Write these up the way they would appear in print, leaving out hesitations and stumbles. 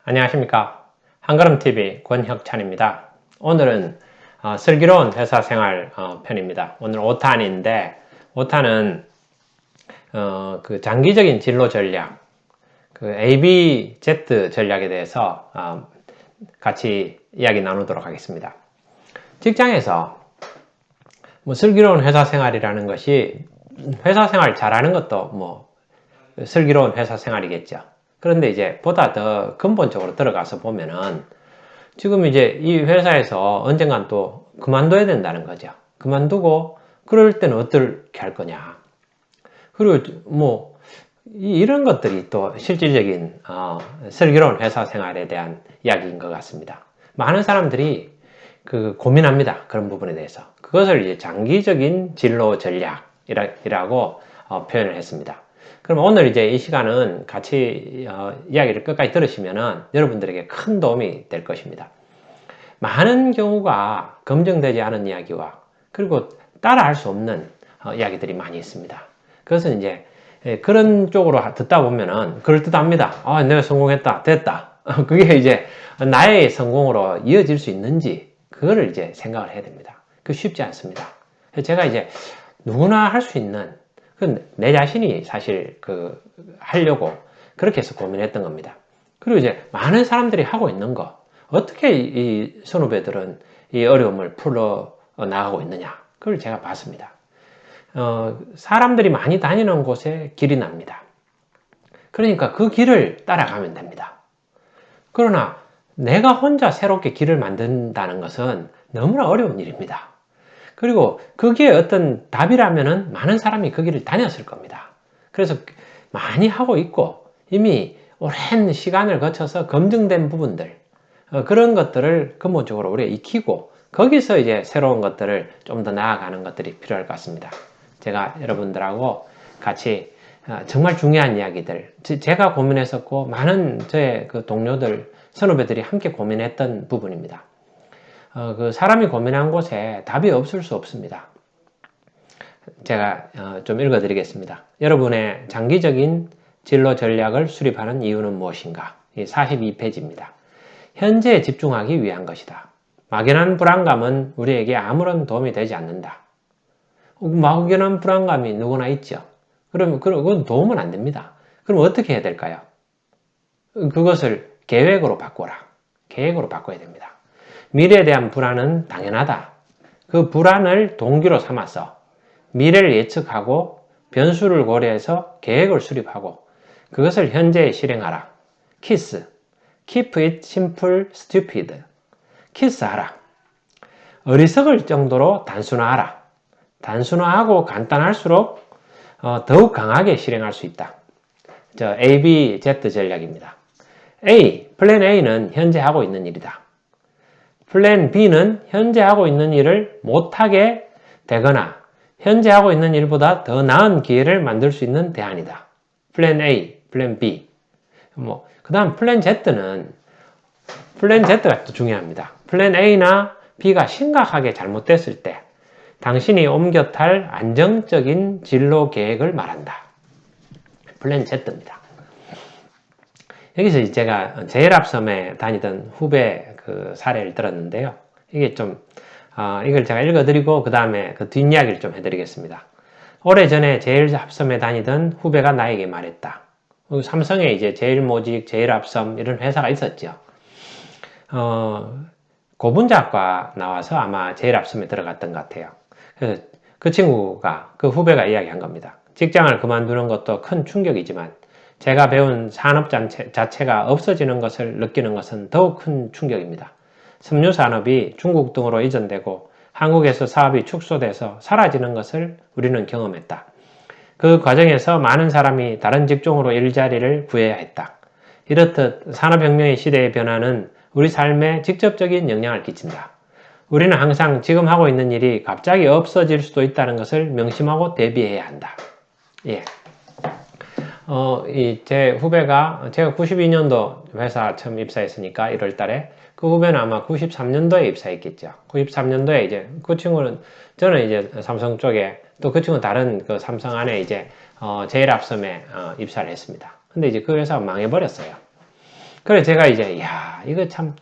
안녕하십니까. 한걸음TV 권혁찬입니다. 오늘은 슬기로운 회사생활 편입니다. 오늘 5탄인데 5탄은 그 장기적인 진로 전략, 그 ABZ 전략에 대해서 같이 이야기 나누도록 하겠습니다. 직장에서 뭐 슬기로운 회사생활이라는 것이 회사생활 잘하는 것도 뭐 슬기로운 회사생활이겠죠. 그런데 이제 보다 더 근본적으로 들어가서 보면은 지금 이제 이 회사에서 언젠간 또 그만둬야 된다는 거죠. 그만두고 그럴 때는 어떻게 할 거냐. 그리고 뭐 이런 것들이 또 실질적인 슬기로운 회사 생활에 대한 이야기인 것 같습니다. 많은 사람들이 그 고민합니다. 그런 부분에 대해서. 그것을 이제 장기적인 진로 전략이라고 표현을 했습니다. 그럼 오늘 이제 이 시간은 같이 이야기를 끝까지 들으시면은 여러분들에게 큰 도움이 될 것입니다. 많은 경우가 검증되지 않은 이야기와 그리고 따라할 수 없는 이야기들이 많이 있습니다. 그것은 이제 그런 쪽으로 듣다 보면은 그럴듯합니다. 내가 성공했다, 됐다. 그게 이제 나의 성공으로 이어질 수 있는지 그거를 이제 생각을 해야 됩니다. 그 쉽지 않습니다. 제가 이제 누구나 할 수 있는 내 자신이 사실 하려고 그렇게 해서 고민했던 겁니다. 그리고 이제 많은 사람들이 하고 있는 거 어떻게 이 선후배들은 이 어려움을 풀어 나가고 있느냐 그걸 제가 봤습니다. 사람들이 많이 다니는 곳에 길이 납니다. 그러니까 그 길을 따라가면 됩니다. 그러나 내가 혼자 새롭게 길을 만든다는 것은 너무나 어려운 일입니다. 그리고 그게 어떤 답이라면은 많은 사람이 그 길을 다녔을 겁니다. 그래서 많이 하고 있고 이미 오랜 시간을 거쳐서 검증된 부분들 그런 것들을 근본적으로 우리가 익히고 거기서 이제 새로운 것들을 좀 더 나아가는 것들이 필요할 것 같습니다. 제가 여러분들하고 같이 정말 중요한 이야기들 제가 고민했었고 많은 저의 그 동료들 선후배들이 함께 고민했던 부분입니다. 그 사람이 고민한 곳에 답이 없을 수 없습니다. 제가 좀 읽어 드리겠습니다. 여러분의 장기적인 진로 전략을 수립하는 이유는 무엇인가? 42페이지입니다. 현재에 집중하기 위한 것이다. 막연한 불안감은 우리에게 아무런 도움이 되지 않는다. 막연한 불안감이 누구나 있죠. 그러면 그건 도움은 안 됩니다. 그럼 어떻게 해야 될까요? 그것을 계획으로 바꿔라. 계획으로 바꿔야 됩니다. 미래에 대한 불안은 당연하다. 그 불안을 동기로 삼아서 미래를 예측하고 변수를 고려해서 계획을 수립하고 그것을 현재에 실행하라. KISS. Keep it simple, stupid. 키스하라. 어리석을 정도로 단순화하라. 단순화하고 간단할수록 더욱 강하게 실행할 수 있다. ABZ 전략입니다. 플랜 A는 현재 하고 있는 일이다. 플랜 B는 현재 하고 있는 일을 못하게 되거나 현재 하고 있는 일보다 더 나은 기회를 만들 수 있는 대안이다. 플랜 A, 플랜 B. 그 다음 플랜 Z가 또 중요합니다. 플랜 A나 B가 심각하게 잘못됐을 때 당신이 옮겨 탈 안정적인 진로 계획을 말한다. 플랜 Z입니다. 여기서 제가 제일 앞섬에 다니던 후배 그 사례를 들었는데요. 이게 이걸 제가 읽어드리고 그 다음에 그 뒷이야기를 좀 해드리겠습니다. 오래전에 제일 앞섬에 다니던 후배가 나에게 말했다. 삼성에 이제 제일모직, 제일앞섬 이런 회사가 있었죠. 고분자과 나와서 아마 제일앞섬에 들어갔던 것 같아요. 그래서 그 후배가 이야기한 겁니다. 직장을 그만두는 것도 큰 충격이지만 제가 배운 산업 자체가 없어지는 것을 느끼는 것은 더욱 큰 충격입니다. 섬유 산업이 중국 등으로 이전되고 한국에서 사업이 축소돼서 사라지는 것을 우리는 경험했다. 그 과정에서 많은 사람이 다른 직종으로 일자리를 구해야 했다. 이렇듯 산업혁명의 시대의 변화는 우리 삶에 직접적인 영향을 끼친다. 우리는 항상 지금 하고 있는 일이 갑자기 없어질 수도 있다는 것을 명심하고 대비해야 한다. 예. 제 후배가 제가 92년도 회사 처음 입사했으니까 1월 달에 그 후배는 아마 93년도에 입사했겠죠. 93년도에 이제 그 친구는 저는 이제 삼성 쪽에 또 그 친구는 다른 그 삼성 안에 이제 제일 앞섬에 입사를 했습니다. 근데 이제 그 회사가 망해버렸어요. 그래 제가 이제 야 이거 참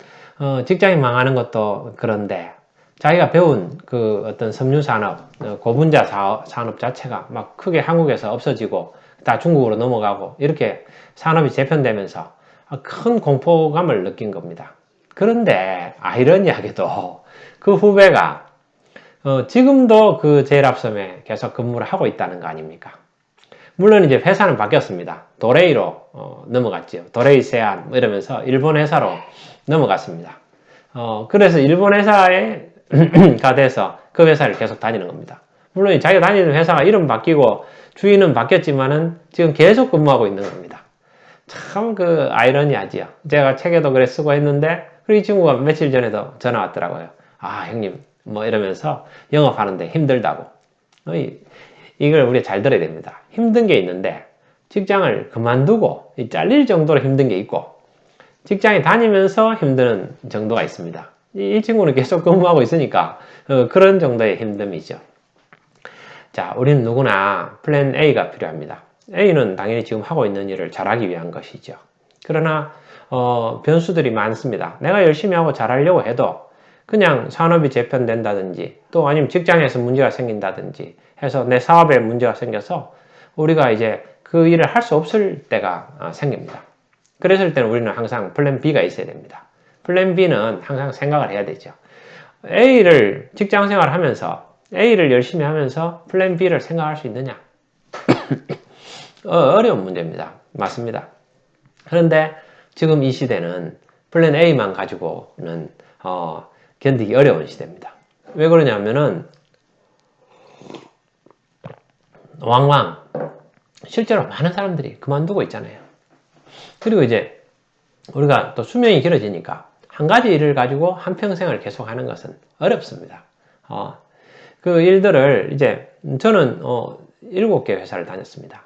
직장이 망하는 것도 그런데 자기가 배운 그 어떤 섬유산업, 고분자 산업 자체가 막 크게 한국에서 없어지고 다 중국으로 넘어가고 이렇게 산업이 재편되면서 큰 공포감을 느낀 겁니다. 그런데 아이러니하게도 그 후배가 지금도 그 제일압섬에 계속 근무를 하고 있다는 거 아닙니까? 물론 이제 회사는 바뀌었습니다. 도레이로 넘어갔죠. 도레이 세안 뭐 이러면서 일본 회사로 넘어갔습니다. 그래서 일본 회사에 가 돼서 그 회사를 계속 다니는 겁니다. 물론 자기가 다니는 회사가 이름 바뀌고 주인은 바뀌었지만은 지금 계속 근무하고 있는 겁니다. 참 그 아이러니하지요. 제가 책에도 그래 쓰고 했는데 이 친구가 며칠 전에도 전화 왔더라고요. 아 형님 뭐 이러면서 영업하는데 힘들다고. 이걸 우리가 잘 들어야 됩니다. 힘든 게 있는데 직장을 그만두고 잘릴 정도로 힘든 게 있고 직장에 다니면서 힘든 정도가 있습니다. 이 친구는 계속 근무하고 있으니까 그런 정도의 힘듦이죠. 자, 우리는 누구나 플랜 A가 필요합니다. A는 당연히 지금 하고 있는 일을 잘하기 위한 것이죠. 그러나 변수들이 많습니다. 내가 열심히 하고 잘하려고 해도 그냥 산업이 재편된다든지 또 아니면 직장에서 문제가 생긴다든지 해서 내 사업에 문제가 생겨서 우리가 이제 그 일을 할 수 없을 때가 생깁니다. 그랬을 때는 우리는 항상 플랜 B가 있어야 됩니다. 플랜 B는 항상 생각을 해야 되죠. A를 직장 생활을 하면서 A를 열심히 하면서 플랜 B를 생각할 수 있느냐? 어려운 문제입니다. 맞습니다. 그런데 지금 이 시대는 플랜 A만 가지고는 견디기 어려운 시대입니다. 왜 그러냐면은 왕왕 실제로 많은 사람들이 그만두고 있잖아요. 그리고 이제 우리가 또 수명이 길어지니까 한 가지 일을 가지고 한평생을 계속 하는 것은 어렵습니다. 그 일들을 이제 저는 7개 회사를 다녔습니다.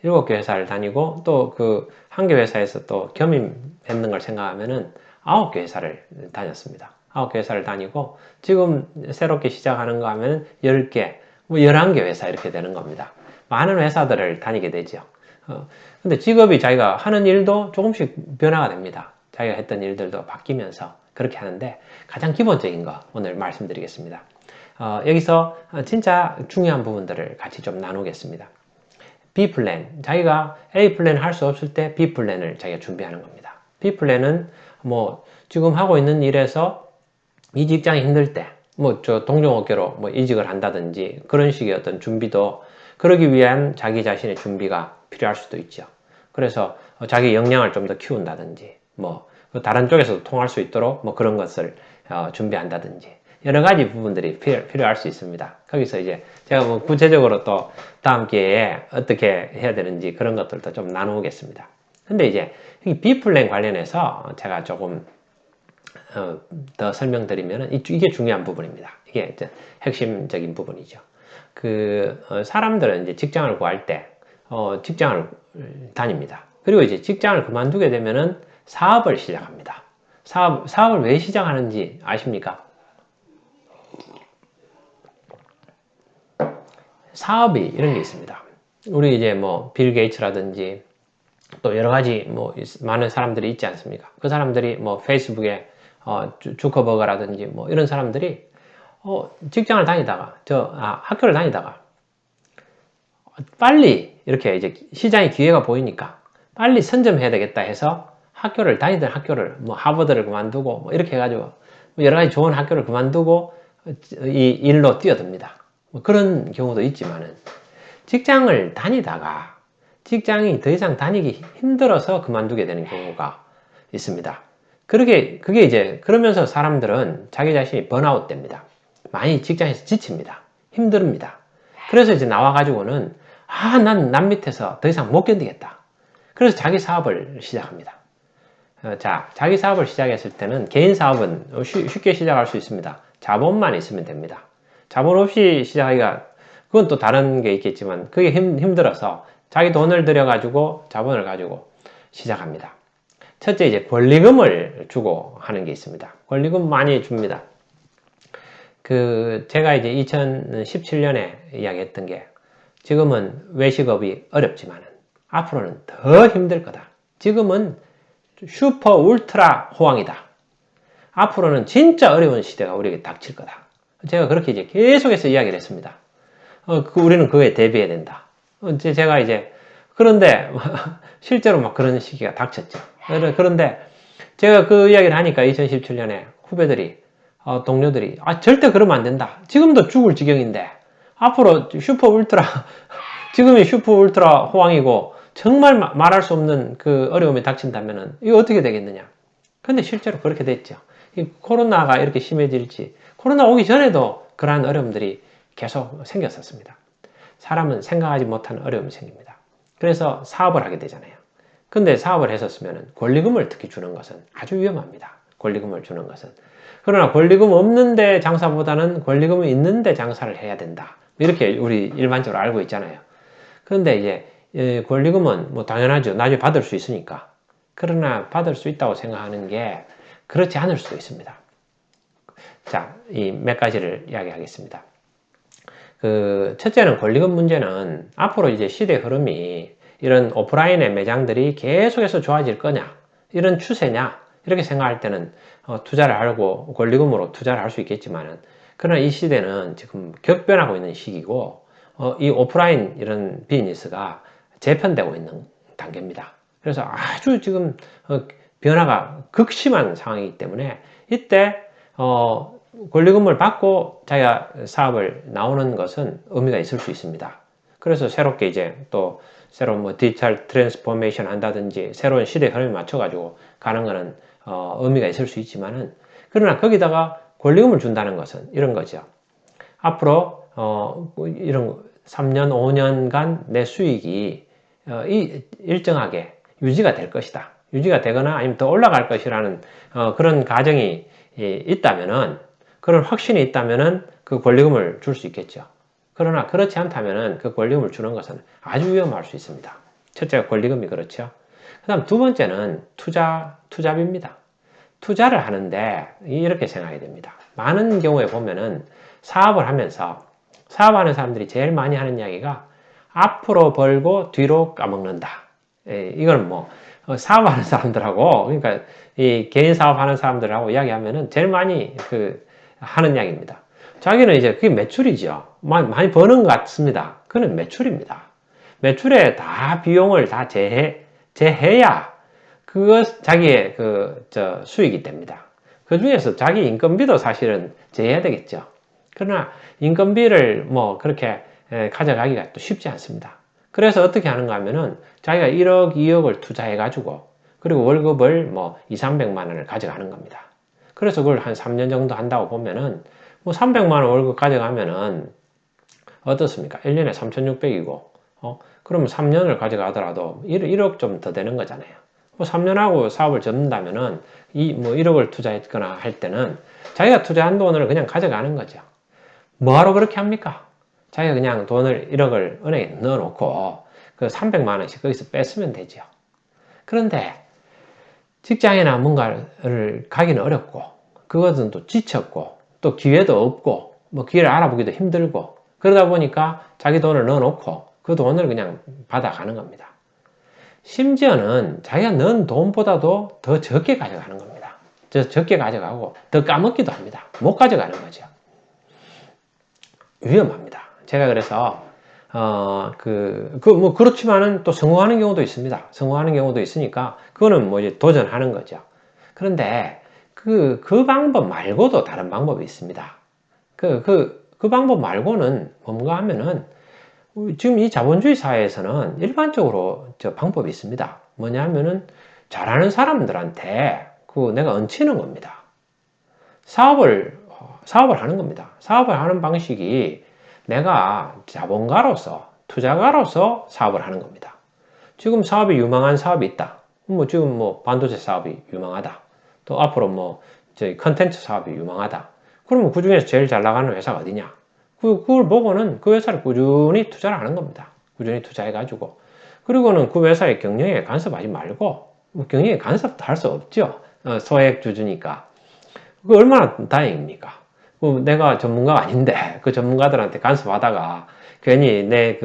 7개 회사를 다니고 또 그 한 개 회사에서 또 겸임했는 걸 생각하면은 9개 회사를 다녔습니다. 9개 회사를 다니고 지금 새롭게 시작하는 거 하면 10개, 뭐 11개 회사 이렇게 되는 겁니다. 많은 회사들을 다니게 되죠. 근데 직업이 자기가 하는 일도 조금씩 변화가 됩니다. 자기가 했던 일들도 바뀌면서 그렇게 하는데 가장 기본적인 거 오늘 말씀드리겠습니다. 여기서 진짜 중요한 부분들을 같이 좀 나누겠습니다. B 플랜, 자기가 A 플랜을 할 수 없을 때 B 플랜을 자기가 준비하는 겁니다. B 플랜은 뭐 지금 하고 있는 일에서 이 직장이 힘들 때, 뭐 저 동종업계로 뭐 이직을 한다든지 그런 식의 어떤 준비도 그러기 위한 자기 자신의 준비가 필요할 수도 있죠. 그래서 자기 역량을 좀 더 키운다든지, 뭐 다른 쪽에서도 통할 수 있도록 뭐 그런 것을 준비한다든지. 여러 가지 부분들이 필요할 수 있습니다. 거기서 이제 제가 뭐 구체적으로 또 다음 기회에 어떻게 해야 되는지 그런 것들도 좀 나누겠습니다. 근데 이제 B 플랜 관련해서 제가 조금 더 설명드리면 이게 중요한 부분입니다. 이게 핵심적인 부분이죠. 사람들은 이제 직장을 구할 때 직장을 다닙니다. 그리고 이제 직장을 그만두게 되면은 사업을 시작합니다. 사업을 왜 시작하는지 아십니까? 사업이 이런 게 있습니다. 우리 이제 뭐 빌 게이츠라든지 또 여러 가지 뭐 많은 사람들이 있지 않습니까? 그 사람들이 뭐 페이스북에 주커버거라든지 뭐 이런 사람들이 직장을 다니다가 학교를 다니다가 빨리 이렇게 이제 시장의 기회가 보이니까 빨리 선점해야 되겠다 해서 학교를 다니던 학교를 뭐 하버드를 그만두고 뭐 이렇게 해가지고 뭐 여러 가지 좋은 학교를 그만두고 이 일로 뛰어듭니다. 뭐 그런 경우도 있지만은 직장을 다니다가 직장이 더 이상 다니기 힘들어서 그만두게 되는 경우가 있습니다. 그게 이제 그러면서 사람들은 자기 자신이 번아웃 됩니다. 많이 직장에서 지칩니다. 힘듭니다. 그래서 이제 나와가지고는 난 밑에서 더 이상 못 견디겠다. 그래서 자기 사업을 시작합니다. 자, 자기 사업을 시작했을 때는 개인 사업은 쉽게 시작할 수 있습니다. 자본만 있으면 됩니다. 자본 없이 시작하기가 그건 또 다른 게 있겠지만 그게 힘들어서 자기 돈을 들여가지고 자본을 가지고 시작합니다. 첫째 이제 권리금을 주고 하는 게 있습니다. 권리금 많이 줍니다. 제가 이제 2017년에 이야기했던 게 지금은 외식업이 어렵지만 앞으로는 더 힘들 거다. 지금은 슈퍼 울트라 호황이다. 앞으로는 진짜 어려운 시대가 우리에게 닥칠 거다. 제가 그렇게 이제 계속해서 이야기를 했습니다. 우리는 그거에 대비해야 된다. 제가 이제, 그런데, 실제로 막 그런 시기가 닥쳤죠. 그런데, 제가 그 이야기를 하니까 2017년에 후배들이, 동료들이, 절대 그러면 안 된다. 지금도 죽을 지경인데, 앞으로 슈퍼 울트라, 지금이 슈퍼 울트라 호황이고, 정말 말할 수 없는 그 어려움이 닥친다면은, 이거 어떻게 되겠느냐. 근데 실제로 그렇게 됐죠. 이 코로나가 이렇게 심해질지, 코로나 오기 전에도 그러한 어려움들이 계속 생겼었습니다. 사람은 생각하지 못한 어려움이 생깁니다. 그래서 사업을 하게 되잖아요. 근데 사업을 했었으면 권리금을 특히 주는 것은 아주 위험합니다. 권리금을 주는 것은. 그러나 권리금 없는데 장사보다는 권리금이 있는데 장사를 해야 된다. 이렇게 우리 일반적으로 알고 있잖아요. 그런데 이제 권리금은 뭐 당연하죠. 나중에 받을 수 있으니까. 그러나 받을 수 있다고 생각하는 게 그렇지 않을 수도 있습니다. 자, 이 몇 가지를 이야기하겠습니다. 첫째는 권리금 문제는 앞으로 이제 시대 흐름이 이런 오프라인의 매장들이 계속해서 좋아질 거냐, 이런 추세냐, 이렇게 생각할 때는 투자를 하고 권리금으로 투자를 할 수 있겠지만은, 그러나 이 시대는 지금 격변하고 있는 시기고, 이 오프라인 이런 비즈니스가 재편되고 있는 단계입니다. 그래서 아주 지금 변화가 극심한 상황이기 때문에 이때 권리금을 받고 자기가 사업을 나오는 것은 의미가 있을 수 있습니다. 그래서 새롭게 이제 또 새로운 뭐 디지털 트랜스포메이션 한다든지 새로운 시대 흐름에 맞춰가지고 가는 거는 의미가 있을 수 있지만은, 그러나 거기다가 권리금을 준다는 것은 이런 거죠. 앞으로 이런 3년, 5년간 내 수익이 일정하게 유지가 될 것이다. 유지가 되거나 아니면 더 올라갈 것이라는 그런 가정이 있다면은, 그런 확신이 있다면은 그 권리금을 줄 수 있겠죠. 그러나 그렇지 않다면은 그 권리금을 주는 것은 아주 위험할 수 있습니다. 첫째가 권리금이 그렇죠. 그 다음 두 번째는 투자비입니다. 투자를 하는데 이렇게 생각해야 됩니다. 많은 경우에 보면은 사업을 하면서 사업하는 사람들이 제일 많이 하는 이야기가 앞으로 벌고 뒤로 까먹는다. 이건 뭐 사업하는 사람들하고, 그러니까 이 개인 사업하는 사람들하고 이야기하면은 제일 많이 하는 이야기입니다. 자기는 이제 그게 매출이죠. 많이 버는 것 같습니다. 그건 매출입니다. 매출에 다 비용을 다 제해야 그것 자기의 수익이 됩니다. 그 중에서 자기 인건비도 사실은 제해야 되겠죠. 그러나 인건비를 뭐 그렇게 가져가기가 또 쉽지 않습니다. 그래서 어떻게 하는가 하면은 자기가 1억, 2억을 투자해가지고 그리고 월급을 뭐 2, 300만 원을 가져가는 겁니다. 그래서 그걸 한 3년 정도 한다고 보면은 뭐 300만 원 월급 가져가면은 어떻습니까? 1년에 3,600이고 그러면 3년을 가져가더라도 1억 좀 더 되는 거잖아요. 뭐 3년하고 사업을 접는다면은 뭐 1억을 투자했거나 할 때는 자기가 투자한 돈을 그냥 가져가는 거죠. 뭐하러 그렇게 합니까? 자기가 그냥 돈을 1억을 은행에 넣어놓고 그 300만 원씩 거기서 뺐으면 되죠. 그런데 직장이나 뭔가를 가기는 어렵고, 그것은 또 지쳤고, 또 기회도 없고, 뭐 기회를 알아보기도 힘들고, 그러다 보니까 자기 돈을 넣어놓고 그 돈을 그냥 받아가는 겁니다. 심지어는 자기가 넣은 돈보다도 더 적게 가져가는 겁니다. 적게 가져가고 더 까먹기도 합니다. 못 가져가는 거죠. 위험합니다. 제가 그래서 뭐 그렇지만은 또 성공하는 경우도 있습니다. 성공하는 경우도 있으니까 그거는 뭐 이제 도전하는 거죠. 그런데 그 방법 말고도 다른 방법이 있습니다. 그 방법 말고는 뭔가 하면은 지금 이 자본주의 사회에서는 일반적으로 방법이 있습니다. 뭐냐 하면은 잘하는 사람들한테 내가 얹히는 겁니다. 사업을 하는 겁니다. 사업을 하는 방식이 내가 자본가로서, 투자가로서 사업을 하는 겁니다. 지금 사업이 유망한 사업이 있다. 지금 뭐 반도체 사업이 유망하다. 또 앞으로 뭐 저희 컨텐츠 사업이 유망하다. 그러면 그 중에서 제일 잘 나가는 회사가 어디냐? 그걸 보고는 그 회사를 꾸준히 투자를 하는 겁니다. 꾸준히 투자해가지고. 그리고는 그 회사의 경영에 간섭하지 말고, 경영에 간섭도 할 수 없죠. 소액 주주니까. 그 얼마나 다행입니까? 내가 전문가가 아닌데 그 전문가들한테 간섭하다가 괜히 내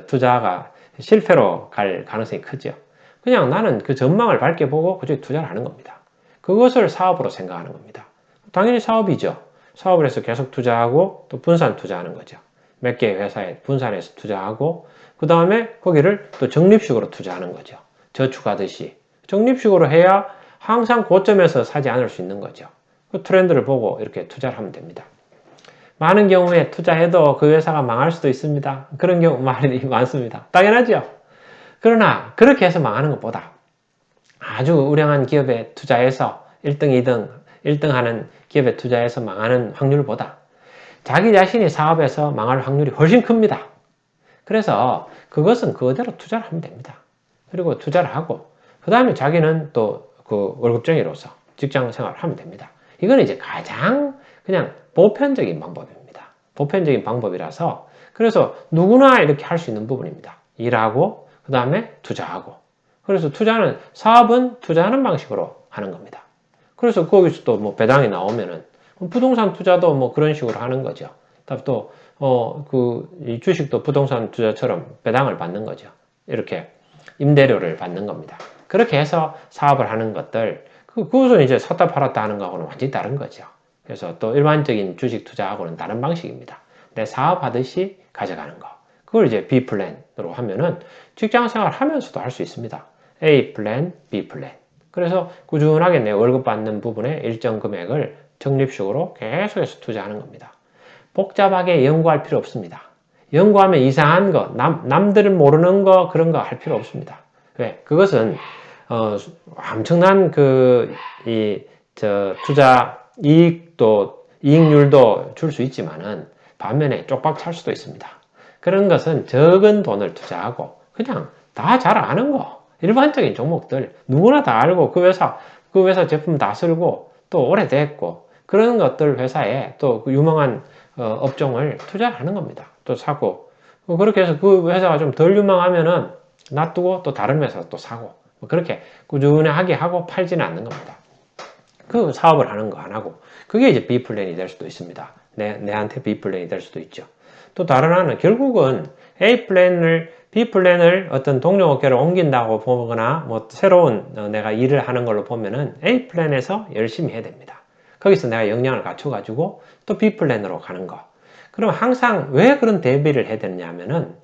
투자가 실패로 갈 가능성이 크죠. 그냥 나는 그 전망을 밝게 보고 그쪽에 투자를 하는 겁니다. 그것을 사업으로 생각하는 겁니다. 당연히 사업이죠. 사업을 해서 계속 투자하고 또 분산 투자하는 거죠. 몇 개의 회사에 분산해서 투자하고 그 다음에 거기를 또 적립식으로 투자하는 거죠. 저축하듯이. 적립식으로 해야 항상 고점에서 사지 않을 수 있는 거죠. 그 트렌드를 보고 이렇게 투자를 하면 됩니다. 많은 경우에 투자해도 그 회사가 망할 수도 있습니다. 그런 경우 많이 많습니다. 당연하죠. 그러나 그렇게 해서 망하는 것보다 아주 우량한 기업에 투자해서 1등, 2등, 1등 하는 기업에 투자해서 망하는 확률보다 자기 자신이 사업에서 망할 확률이 훨씬 큽니다. 그래서 그것은 그대로 투자를 하면 됩니다. 그리고 투자를 하고 그 다음에 자기는 또 그 월급쟁이로서 직장 생활을 하면 됩니다. 이건 이제 가장 그냥 보편적인 방법입니다. 보편적인 방법이라서 그래서 누구나 이렇게 할 수 있는 부분입니다. 일하고 그 다음에 투자하고 그래서 투자는 사업은 투자하는 방식으로 하는 겁니다. 그래서 거기서 또 뭐 배당이 나오면은 부동산 투자도 뭐 그런 식으로 하는 거죠. 또 이 주식도 부동산 투자처럼 배당을 받는 거죠. 이렇게 임대료를 받는 겁니다. 그렇게 해서 사업을 하는 것들 그것은 이제 샀다 팔았다 하는 거하고는 완전히 다른 거죠. 그래서 또 일반적인 주식 투자하고는 다른 방식입니다. 내 사업하듯이 가져가는 거. 그걸 이제 B 플랜으로 하면은 직장 생활 하면서도 할 수 있습니다. A 플랜, B 플랜. 그래서 꾸준하게 내 월급 받는 부분에 일정 금액을 적립식으로 계속해서 투자하는 겁니다. 복잡하게 연구할 필요 없습니다. 연구하면 이상한 거, 남들은 모르는 거, 그런 거 할 필요 없습니다. 왜? 그것은, 엄청난 투자 이익률도 줄 수 있지만은, 반면에 쪽박 찰 수도 있습니다. 그런 것은 적은 돈을 투자하고, 그냥 다 잘 아는 거, 일반적인 종목들, 누구나 다 알고, 그 회사 제품 다 쓰고, 또 오래됐고, 그런 것들 회사에 또 유명한 업종을 투자하는 겁니다. 또 사고 그렇게 해서 그 회사가 좀 덜 유망하면은 놔두고 또 다른 회사 또 사고 그렇게 꾸준하게 하고 팔지는 않는 겁니다. 그 사업을 하는 거 안 하고 그게 이제 B 플랜이 될 수도 있습니다. 내한테 B 플랜이 될 수도 있죠. 또 다른 하나는 결국은 A 플랜을 B 플랜을 어떤 동료 업계를 옮긴다고 보거나 뭐 새로운 내가 일을 하는 걸로 보면은 A 플랜에서 열심히 해야 됩니다. 거기서 내가 역량을 갖춰가지고 또 B 플랜으로 가는 거. 그럼 항상 왜 그런 대비를 해야 되느냐 하면은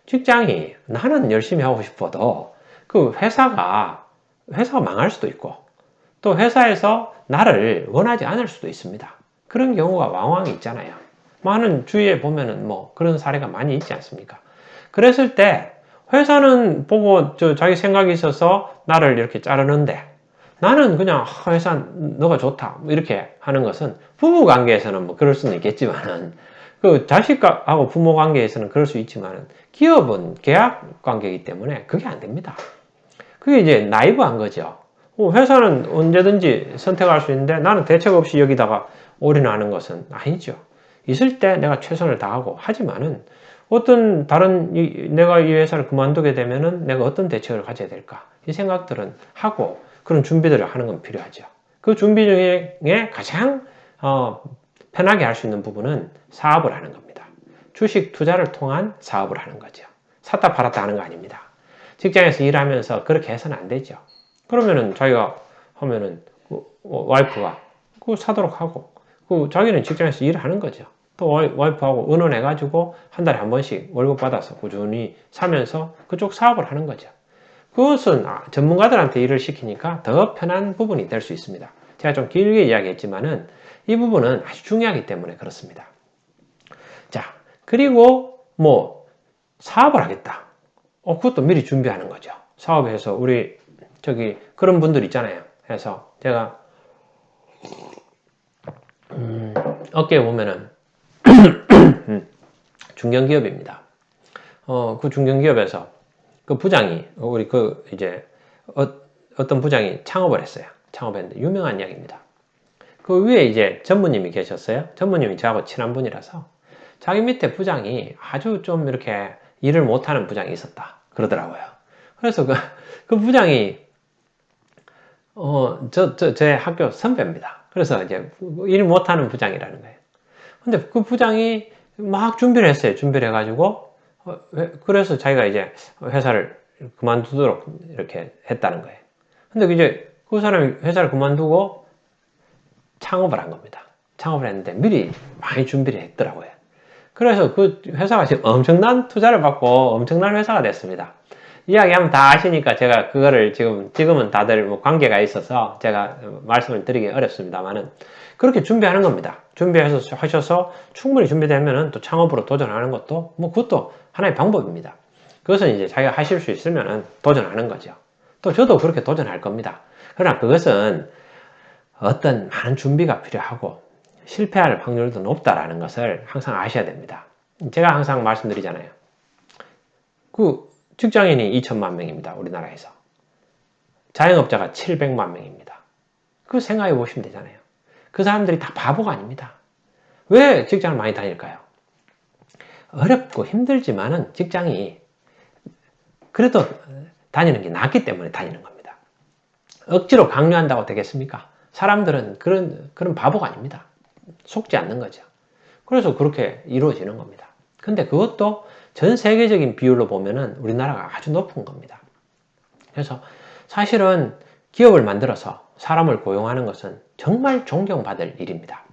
직장이 나는 열심히 하고 싶어도 그 회사가 망할 수도 있고 또 회사에서 나를 원하지 않을 수도 있습니다. 그런 경우가 왕왕 있잖아요. 많은 주위에 보면은 뭐 그런 사례가 많이 있지 않습니까? 그랬을 때 회사는 보고 자기 생각이 있어서 나를 이렇게 자르는데 나는 그냥 회사 너가 좋다 이렇게 하는 것은 부부 관계에서는 뭐 그럴 수는 있겠지만은 그 자식하고 부모 관계에서는 그럴 수 있지만은 기업은 계약 관계이기 때문에 그게 안 됩니다. 그게 이제 나이브한 거죠. 회사는 언제든지 선택할 수 있는데 나는 대책 없이 여기다가 올인하는 것은 아니죠. 있을 때 내가 최선을 다하고 하지만은 어떤 다른 내가 이 회사를 그만두게 되면은 내가 어떤 대책을 가져야 될까 이 생각들은 하고 그런 준비들을 하는 건 필요하죠. 그 준비 중에 가장 편하게 할 수 있는 부분은 사업을 하는 겁니다. 주식 투자를 통한 사업을 하는 거죠. 샀다 팔았다 하는 거 아닙니다. 직장에서 일하면서 그렇게 해서는 안 되죠. 그러면은 자기가 하면은 와이프가 그거 사도록 하고 자기는 직장에서 일을 하는 거죠. 또 와이프하고 의논해가지고 한 달에 한 번씩 월급 받아서 꾸준히 사면서 그쪽 사업을 하는 거죠. 그것은 전문가들한테 일을 시키니까 더 편한 부분이 될 수 있습니다. 제가 좀 길게 이야기했지만은 이 부분은 아주 중요하기 때문에 그렇습니다. 자, 그리고 뭐 사업을 하겠다. 그것도 미리 준비하는 거죠. 사업에서 우리 그런 분들 있잖아요. 그래서 제가 어깨에 보면은 중견기업입니다. 그 중견기업에서 그 부장이 우리 이제 어떤 부장이 창업을 했어요. 창업했는데 유명한 이야기입니다. 그 위에 이제 전무님이 계셨어요. 전무님이 저하고 친한 분이라서 자기 밑에 부장이 아주 좀 이렇게 일을 못하는 부장이 있었다 그러더라고요. 그래서 그 부장이 제 학교 선배입니다. 그래서 이제 일 못하는 부장이라는 거예요. 근데 그 부장이 막 준비를 했어요. 준비를 해가지고 그래서 자기가 이제 회사를 그만두도록 이렇게 했다는 거예요. 근데 이제 그 사람이 회사를 그만두고 창업을 한 겁니다. 창업을 했는데 미리 많이 준비를 했더라고요. 그래서 그 회사가 지금 엄청난 투자를 받고 엄청난 회사가 됐습니다. 이야기하면 다 아시니까 제가 그거를 지금은 다들 뭐 관계가 있어서 제가 말씀을 드리기 어렵습니다만은 그렇게 준비하는 겁니다. 준비해서 하셔서 충분히 준비되면은 또 창업으로 도전하는 것도 뭐 그것도 하나의 방법입니다. 그것은 이제 자기가 하실 수 있으면은 도전하는 거죠. 또 저도 그렇게 도전할 겁니다. 그러나 그것은 어떤 많은 준비가 필요하고 실패할 확률도 높다라는 것을 항상 아셔야 됩니다. 제가 항상 말씀드리잖아요. 그 직장인이 2천만 명입니다. 우리나라에서. 자영업자가 700만 명입니다. 그 생각해 보시면 되잖아요. 그 사람들이 다 바보가 아닙니다. 왜 직장을 많이 다닐까요? 어렵고 힘들지만은 직장이 그래도 다니는 게 낫기 때문에 다니는 겁니다. 억지로 강요한다고 되겠습니까? 사람들은 그런 바보가 아닙니다. 속지 않는 거죠. 그래서 그렇게 이루어지는 겁니다. 근데 그것도 전 세계적인 비율로 보면은 우리나라가 아주 높은 겁니다. 그래서 사실은 기업을 만들어서 사람을 고용하는 것은 정말 존경받을 일입니다.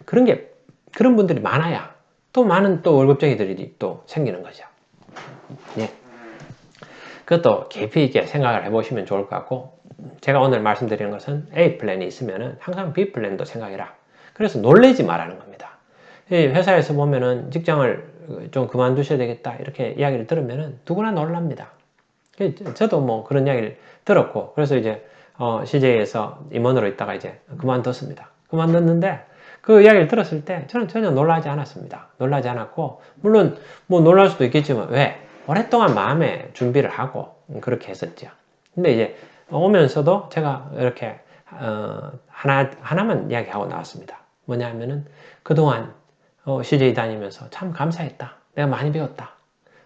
그런 분들이 많아야 또 많은 또 월급쟁이들이 또 생기는 거죠. 예. 그것도 깊이 있게 생각을 해보시면 좋을 것 같고, 제가 오늘 말씀드리는 것은 A 플랜이 있으면은 항상 B 플랜도 생각해라. 그래서 놀래지 말라는 겁니다. 회사에서 보면은 직장을 좀 그만두셔야 되겠다 이렇게 이야기를 들으면은 누구나 놀랍니다. 저도 뭐 그런 이야기를 들었고, 그래서 이제 CJ에서 임원으로 있다가 이제 그만뒀습니다. 그만뒀는데 그 이야기를 들었을 때 저는 전혀 놀라지 않았습니다. 놀라지 않았고, 물론 뭐 놀랄 수도 있겠지만 왜? 오랫동안 마음에 준비를 하고 그렇게 했었죠. 근데 이제 오면서도 제가 이렇게 하나만 이야기하고 나왔습니다. 뭐냐 하면은 그동안 CJ 다니면서 참 감사했다. 내가 많이 배웠다.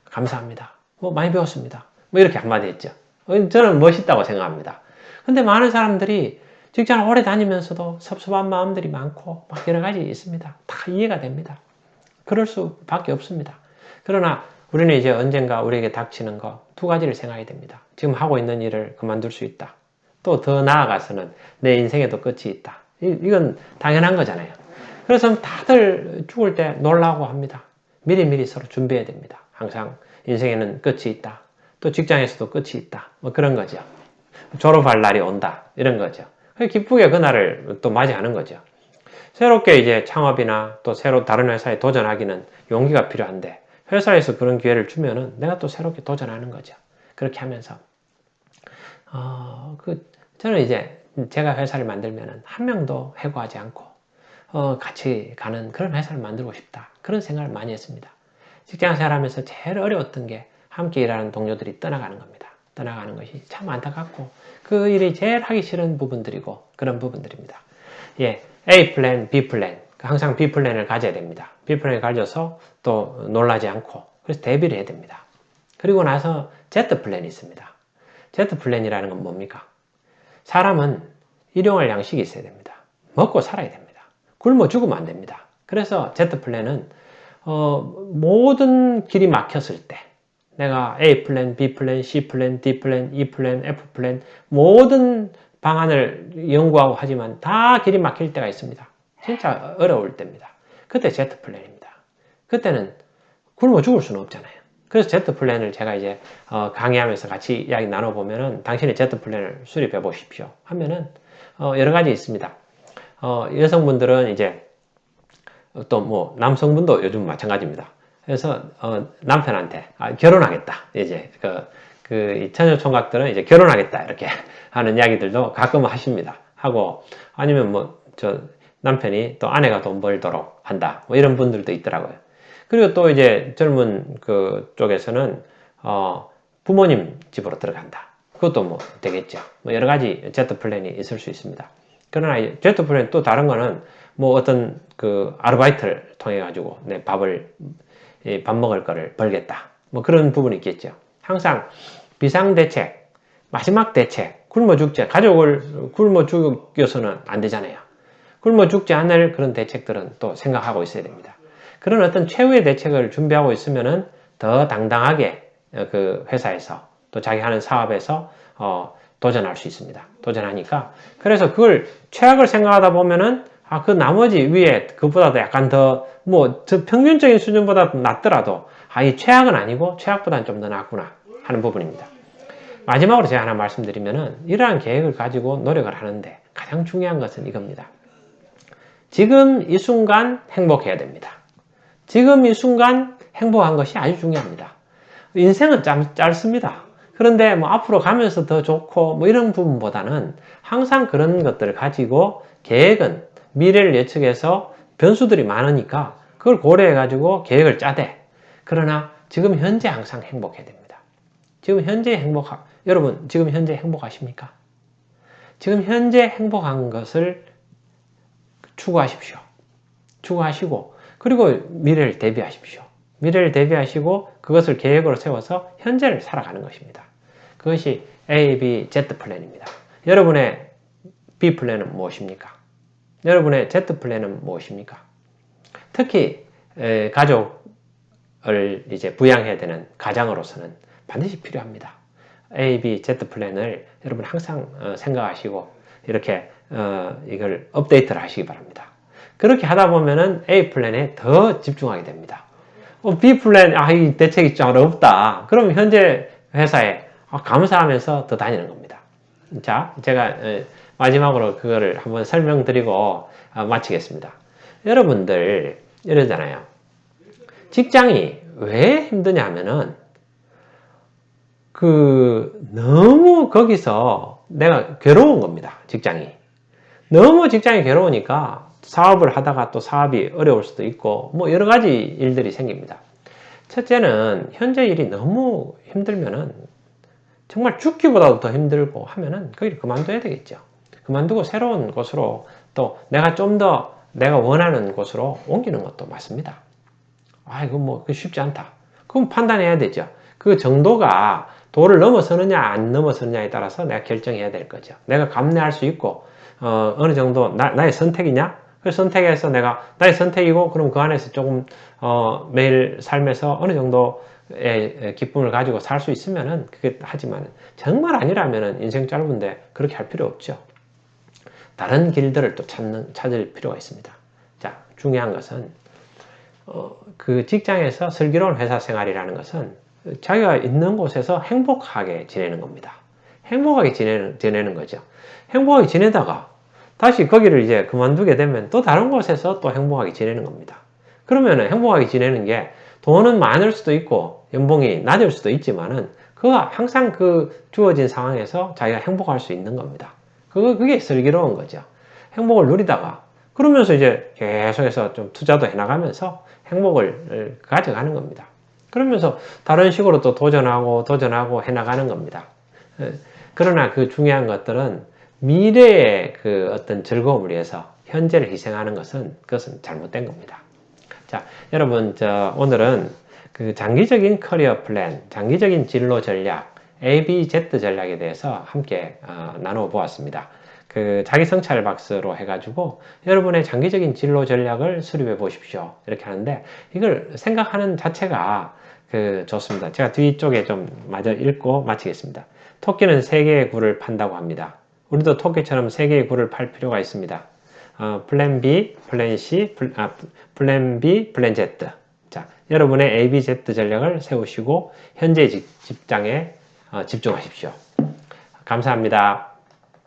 감사합니다. 뭐 많이 배웠습니다. 뭐 이렇게 한마디 했죠. 저는 멋있다고 생각합니다. 근데 많은 사람들이 직장을 오래 다니면서도 섭섭한 마음들이 많고 막 여러 가지 있습니다. 다 이해가 됩니다. 그럴 수밖에 없습니다. 그러나 우리는 이제 언젠가 우리에게 닥치는 거 두 가지를 생각해야 됩니다. 지금 하고 있는 일을 그만둘 수 있다. 또 더 나아가서는 내 인생에도 끝이 있다. 이건 당연한 거잖아요. 그래서 다들 죽을 때 놀라고 합니다. 미리미리 서로 준비해야 됩니다. 항상 인생에는 끝이 있다. 또 직장에서도 끝이 있다. 뭐 그런 거죠. 졸업할 날이 온다. 이런 거죠. 기쁘게 그날을 또 맞이하는 거죠. 새롭게 이제 창업이나 또 새로 다른 회사에 도전하기는 용기가 필요한데 회사에서 그런 기회를 주면은 내가 또 새롭게 도전하는 거죠. 그렇게 하면서 저는 이제 제가 회사를 만들면은 한 명도 해고하지 않고 같이 가는 그런 회사를 만들고 싶다. 그런 생각을 많이 했습니다. 직장 생활하면서 제일 어려웠던 게 함께 일하는 동료들이 떠나가는 겁니다. 떠나가는 것이 참 안타깝고 그 일이 제일 하기 싫은 부분들이고 그런 부분들입니다. 예, A 플랜, B 플랜. 항상 B 플랜을 가져야 됩니다. B 플랜을 가져서 또 놀라지 않고 그래서 대비를 해야 됩니다. 그리고 나서 Z 플랜이 있습니다. Z 플랜이라는 건 뭡니까? 사람은 일용할 양식이 있어야 됩니다. 먹고 살아야 됩니다. 굶어 죽으면 안 됩니다. 그래서 Z 플랜은 모든 길이 막혔을 때 내가 A 플랜, B 플랜, C 플랜, D 플랜, E 플랜, F 플랜 모든 방안을 연구하고 하지만 다 길이 막힐 때가 있습니다. 진짜 어려울 때입니다. 그때 Z 플랜입니다. 그때는 굶어 죽을 수는 없잖아요. 그래서 Z 플랜을 제가 이제 강의하면서 같이 이야기 나눠보면은 당신의 Z 플랜을 수립해 보십시오 하면은 여러 가지 있습니다. 여성분들은 이제 또 뭐 남성분도 요즘 마찬가지입니다. 그래서 남편한테 결혼하겠다. 이제 그 처녀 총각들은 이제 결혼하겠다 이렇게 하는 이야기들도 가끔 하십니다. 하고 아니면 뭐 남편이 또 아내가 돈 벌도록 한다. 뭐 이런 분들도 있더라고요. 그리고 또 이제 젊은 그 쪽에서는 부모님 집으로 들어간다. 그것도 뭐 되겠죠. 뭐 여러 가지 Z 플랜이 있을 수 있습니다. 그러나 Z 플랜 또 다른 거는 뭐 어떤 그 아르바이트를 통해 가지고 내 밥 먹을 거를 벌겠다. 뭐 그런 부분이 있겠죠. 항상 비상대책, 마지막 대책, 굶어 죽지, 가족을 굶어 죽여서는 안 되잖아요. 굶어 죽지 않을 그런 대책들은 또 생각하고 있어야 됩니다. 그런 어떤 최후의 대책을 준비하고 있으면은 더 당당하게 그 회사에서 또 자기 하는 사업에서 도전할 수 있습니다. 도전하니까 그래서 그걸 최악을 생각하다 보면은 그 나머지 위에 그보다도 약간 더 뭐 평균적인 수준보다 낮더라도 이 최악은 아니고 최악보다는 좀 더 낫구나 하는 부분입니다. 마지막으로 제가 하나 말씀드리면은 이러한 계획을 가지고 노력을 하는데 가장 중요한 것은 이겁니다. 지금 이 순간 행복해야 됩니다. 지금 이 순간 행복한 것이 아주 중요합니다. 인생은 짧습니다. 그런데 뭐 앞으로 가면서 더 좋고 뭐 이런 부분보다는 항상 그런 것들을 가지고 계획은 미래를 예측해서 변수들이 많으니까 그걸 고려해 가지고 계획을 짜되 그러나 지금 현재 항상 행복해야 됩니다. 지금 현재 여러분 지금 현재 행복하십니까? 지금 현재 행복한 것을 추구하십시오. 추구하시고 그리고 미래를 대비하십시오. 미래를 대비하시고 그것을 계획으로 세워서 현재를 살아가는 것입니다. 그것이 A, B, Z 플랜입니다. 여러분의 B 플랜은 무엇입니까? 여러분의 Z 플랜은 무엇입니까? 특히 가족을 이제 부양해야 되는 가장으로서는 반드시 필요합니다. A, B, Z 플랜을 여러분 항상 생각하시고 이렇게 이걸 업데이트를 하시기 바랍니다. 그렇게 하다 보면은 A 플랜에 더 집중하게 됩니다. B 플랜, 이 대책이 좀 어렵다. 그럼 현재 회사에 감사하면서 더 다니는 겁니다. 자, 제가 마지막으로 그거를 한번 설명드리고 마치겠습니다. 여러분들 이러잖아요. 직장이 왜 힘드냐 하면은 너무 거기서 내가 괴로운 겁니다. 직장이. 너무 직장이 괴로우니까 사업을 하다가 또 사업이 어려울 수도 있고 뭐 여러 가지 일들이 생깁니다. 첫째는 현재 일이 너무 힘들면은 정말 죽기보다도 더 힘들고 하면은 거기를 그만둬야 되겠죠. 그만두고 새로운 곳으로 또 내가 좀 더 내가 원하는 곳으로 옮기는 것도 맞습니다. 이거 뭐 쉽지 않다. 그럼 판단해야 되죠. 그 정도가 도를 넘어서느냐 안 넘어서느냐에 따라서 내가 결정해야 될 거죠. 내가 감내할 수 있고 어느 정도 나의 선택이냐? 그 선택해서 나의 선택이고 그럼 그 안에서 조금 매일 삶에서 어느 정도의 기쁨을 가지고 살 수 있으면은 그게 하지만 정말 아니라면은 인생 짧은데 그렇게 할 필요 없죠. 다른 길들을 또 찾을 필요가 있습니다. 자, 중요한 것은 그 직장에서 슬기로운 회사 생활이라는 것은 자기가 있는 곳에서 행복하게 지내는 겁니다. 행복하게 지내는 거죠. 행복하게 지내다가 다시 거기를 이제 그만두게 되면 또 다른 곳에서 또 행복하게 지내는 겁니다. 그러면 행복하게 지내는 게 돈은 많을 수도 있고 연봉이 낮을 수도 있지만은 그가 항상 그 주어진 상황에서 자기가 행복할 수 있는 겁니다. 그게 슬기로운 거죠. 행복을 누리다가 그러면서 이제 계속해서 좀 투자도 해나가면서 행복을 가져가는 겁니다. 그러면서 다른 식으로 또 도전하고 해나가는 겁니다. 그러나 그 중요한 것들은 미래의 그 어떤 즐거움을 위해서 현재를 희생하는 그것은 잘못된 겁니다. 자, 여러분, 오늘은 그 장기적인 커리어 플랜, 장기적인 진로 전략, ABZ 전략에 대해서 함께 나누어 보았습니다. 그 자기 성찰 박스로 해가지고 여러분의 장기적인 진로 전략을 수립해 보십시오. 이렇게 하는데 이걸 생각하는 자체가 좋습니다. 제가 뒤쪽에 좀 마저 읽고 마치겠습니다. 토끼는 3개의 굴을 판다고 합니다. 우리도 토끼처럼 3개의 굴을 팔 필요가 있습니다. 플랜 B, 플랜 C, 플랜 B, 플랜 Z. 자, 여러분의 ABZ 전략을 세우시고 현재 직장에 집중하십시오. 감사합니다.